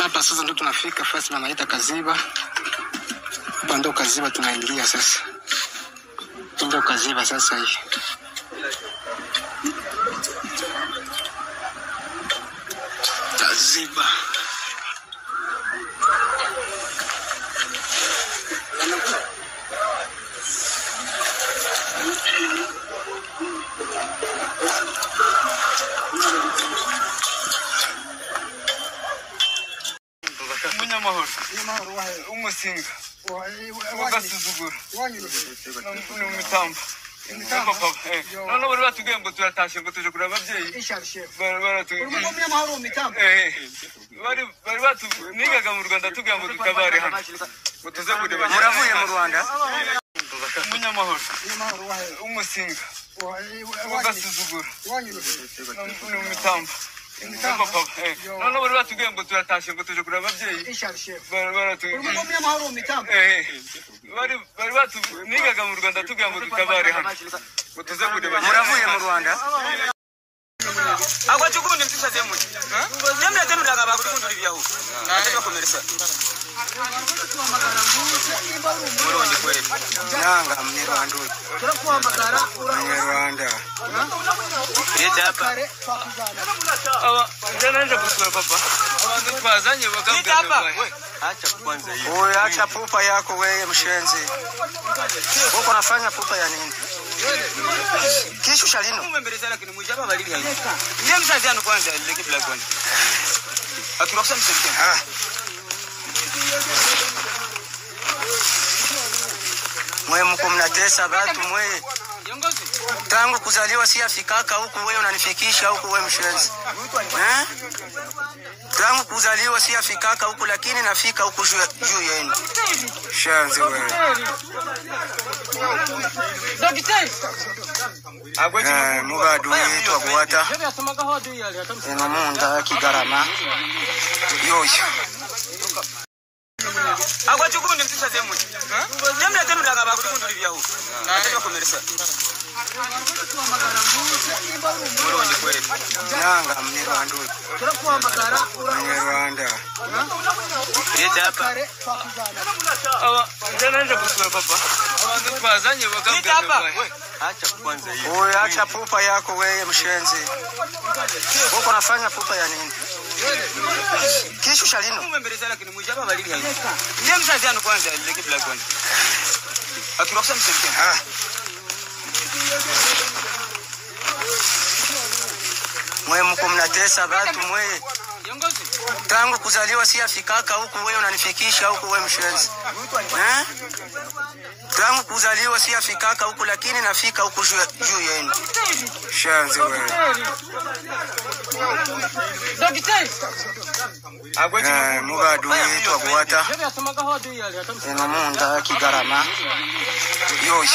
Hapa sasa ndo tunafika fasi wanaita Kaziba. Hapa ndo Kaziba tunaingia sasa. Ndo Kaziba sasa hii. Kaziba. Munyamahoro umusinga ugasuzugura n'umutamba papa none bari batubwiye ngo turatashye ngo tuje kureba ababyeyi bari batubwigaga mu Rwanda tubwiye ngo dutabare hano ngo tuze kureba. Muravuye mu Rwanda? Munyamahoro umusinga ugasuzugura n'umutamba papa none bari batubwiye ngo turatashye ngo tuje kureba ababyeyi bari batubwigaga mu Rwanda tubwiye ngo dutabare hano ngo tuze kureba. Muravuye mu Rwanda? Agwa chukundi mtisha demu. Nemna tenu daga bakunduri byaho. Ataka komersa. Muronde kweli. Nanga Mnyarwanda. Turakuhamagara Mnyarwanda. Yeta hapa. Aba nje kusura papa. Abantu twazanye bakambye hapa. Acha kwanza hiyo. Wewe acha pupa yako wewe mshenzi. Uko unafanya pupa ya nini? Kisha shalino. Mbeleza lakini mwijaba balili hayo. Ndiye mzazi anu kwanza leke bila kwanza. Akiroksa msema. Mwe mko mnatesa watu mwe. Tangu kuzaliwa si afikaka huku wewe unanifikisha huku wewe mshenzi. Tangu kuzaliwa si afikaka huku lakini nafika huku juu yenu. Shenzi wewe. Mugadu yetu abuata. Eno munda kigarama. Yoyo. Agwa chukundi mtisha demu. Nemna tenu daga bakunduri byaho. Ataka komersa. Muronde kweli. Nanga Mnyarwanda. Turakuhamagara Mnyarwanda. Yeta hapa. Aba nje kusura papa. Abantu twazanye bakambye hapa. Acha kwanza hiyo. Wewe acha pupa yako wewe mshenzi. Uko unafanya pupa ya nini? Kisha shalino. Mbeleza lakini mwijaba balili hayo. Ndiye mzazi anu kwanza leke bila kwanza. Akiroksa msema. Mwe mko mnatesa watu mwe. Tangu kuzaliwa si afikaka huku wewe unanifikisha huku wewe mshenzi. Tangu kuzaliwa si afikaka huku lakini nafika huku juu yenu. Shenzi wewe. Mugadu yetu abuata. Eno munda kigarama. Yoyo.